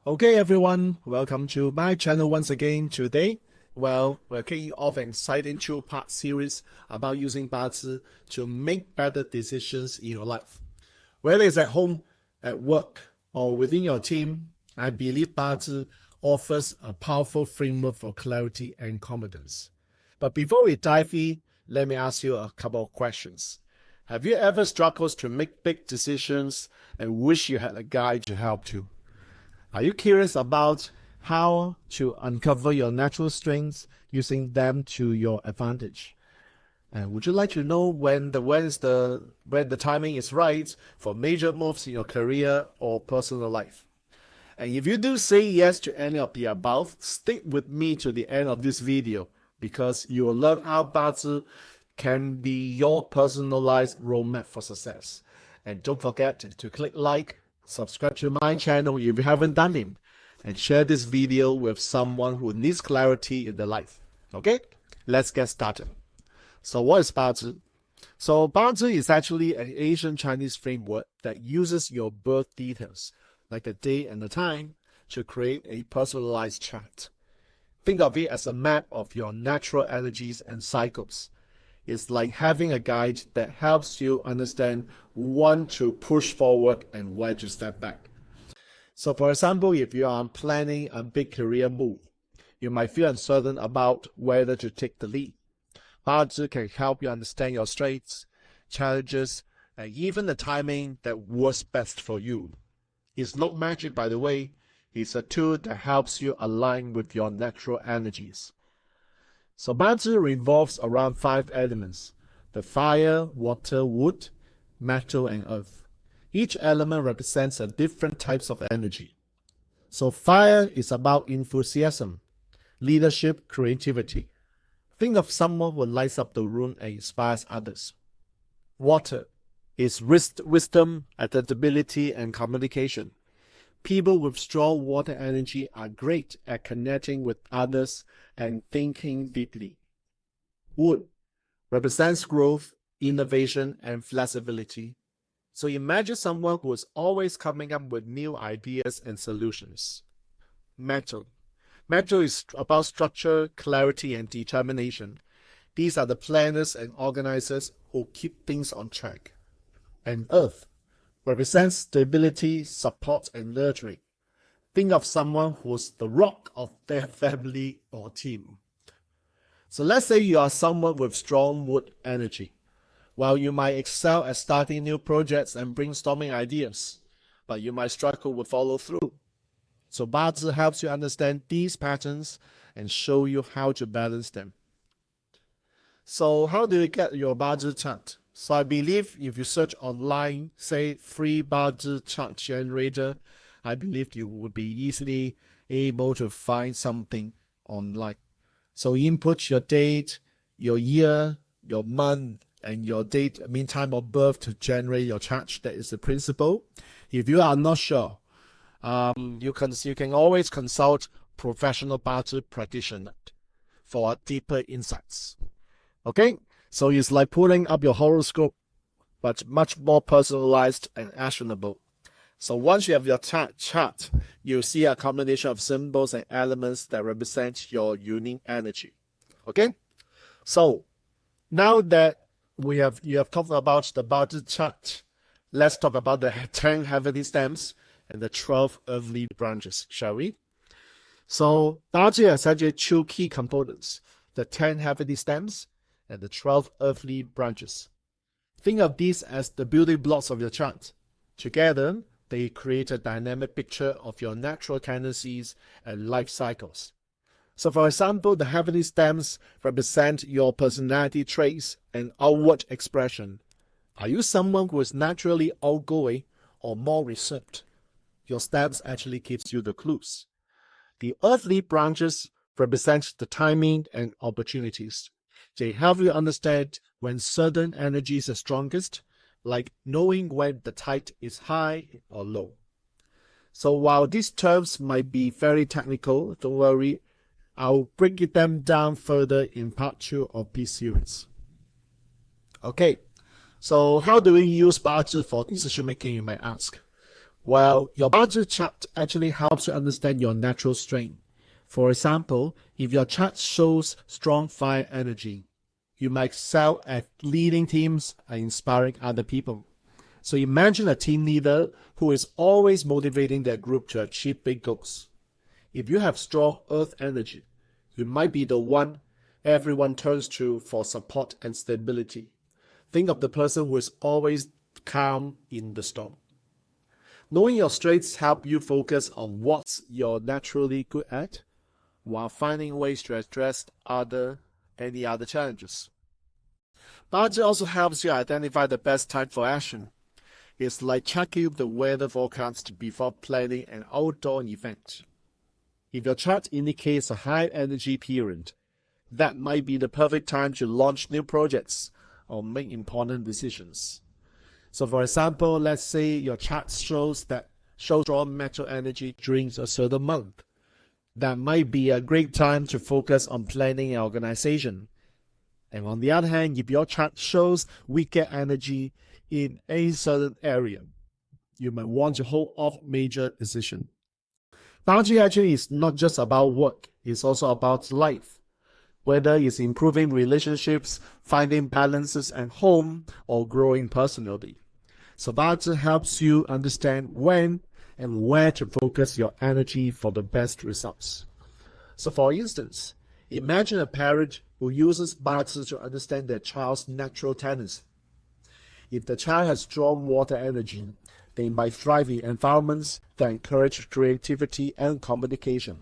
Okay, everyone, welcome to my channel once again. Today, we're kicking off an exciting two-part series about using BaZi to make better decisions in your life. Whether it's at home, at work, or within your team, I believe BaZi offers a powerful framework for clarity and confidence. But before we dive in, let me ask you a couple of questions. Have you ever struggled to make big decisions and wish you had a guide to help you? Are you curious about how to uncover your natural strengths using them to your advantage? And would you like to know when the timing is right for major moves in your career or personal life? And if you do say yes to any of the above, stick with me to the end of this video because you will learn how BaZi can be your personalized roadmap for success. And don't forget to click like, subscribe to my channel if you haven't done it, and share this video with someone who needs clarity in their life. Okay, let's get started. So what is BaZi? So BaZi is actually an ancient Chinese framework that uses your birth details, like the day and the time, to create a personalized chart. Think of it as a map of your natural energies and cycles. It's like having a guide that helps you understand when to push forward and when to step back. So for example, if you are planning a big career move, you might feel uncertain about whether to take the lead. BaZi can help you understand your strengths, challenges, and even the timing that works best for you. It's not magic, by the way. It's a tool that helps you align with your natural energies. So BaZi revolves around 5 elements: the fire, water, wood, metal, and earth. Each element represents a different types of energy. So fire is about enthusiasm, leadership, creativity. Think of someone who lights up the room and inspires others. Water is wisdom, adaptability, and communication. People with strong water energy are great at connecting with others and thinking deeply. Wood represents growth, innovation, and flexibility. So imagine someone who is always coming up with new ideas and solutions. Metal. Metal is about structure, clarity, and determination. These are the planners and organizers who keep things on track. And earth represents stability, support, and nurturing. Think of someone who's the rock of their family or team. So let's say you are someone with strong wood energy. Well, you might excel at starting new projects and brainstorming ideas, but you might struggle with follow through. So BaZi helps you understand these patterns and show you how to balance them. So how do you get your BaZi chart? So I believe if you search online, say free BaZi chart generator, I believe you would be easily able to find something online. So input your date, your year, your month, and your date, time of birth to generate your chart. That is the principle. If you are not sure, you can always consult professional BaZi practitioner for deeper insights. Okay, so it's like pulling up your horoscope, but much more personalized and actionable. So once you have your chart, you'll see a combination of symbols and elements that represent your unique energy. Okay, so now that you have talked about the BaZi chart, let's talk about the 10 heavenly stems and the 12 earthly branches, shall we? So BaZi has actually 2 key components: the 10 heavenly stems and the 12 earthly branches. Think of these as the building blocks of your chart. Together, they create a dynamic picture of your natural tendencies and life cycles. So for example, the heavenly stems represent your personality traits and outward expression. Are you someone who is naturally outgoing or more reserved? Your stems actually gives you the clues. The earthly branches represent the timing and opportunities. They help you understand when certain energies are strongest, like knowing when the tide is high or low. So while these terms might be very technical, don't worry, I'll break them down further in part 2 of this series. Okay, so how do we use BaZi for decision making, you might ask? Well, your BaZi chart actually helps you understand your natural strength. For example, if your chart shows strong fire energy, you might excel at leading teams and inspiring other people. So imagine a team leader who is always motivating their group to achieve big goals. If you have strong earth energy, you might be the one everyone turns to for support and stability. Think of the person who is always calm in the storm. Knowing your strengths help you focus on what you're naturally good at, while finding ways to address any other challenges. BaZi also helps you identify the best time for action. It's like checking the weather forecast before planning an outdoor event. If your chart indicates a high energy period, that might be the perfect time to launch new projects or make important decisions. So for example, let's say your chart shows strong mental energy during a certain month. That might be a great time to focus on planning an organization. And on the other hand, if your chart shows weaker energy in a certain area, you might want to hold off major decisions. BaZi actually is not just about work, it's also about life. Whether it's improving relationships, finding balances at home, or growing personally. So BaZi helps you understand when and where to focus your energy for the best results. So for instance, imagine a parent who uses BaZi to understand their child's natural tendency. If the child has strong water energy, they might thrive in environments that encourage creativity and communication.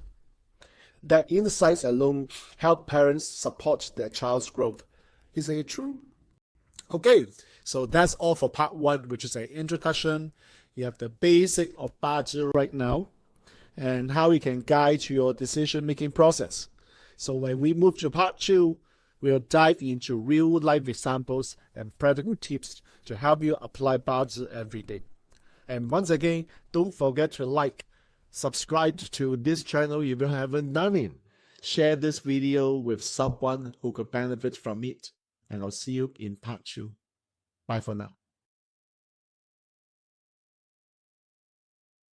That insights alone help parents support their child's growth. Isn't it true? Okay, so that's all for part 1, which is an introduction. You have the basic of BaZi right now and how it can guide your decision-making process. So when we move to part 2, we'll dive into real-life examples and practical tips to help you apply BaZi every day. And once again, don't forget to subscribe to this channel if you haven't done it. Share this video with someone who could benefit from it. And I'll see you in part 2. Bye for now.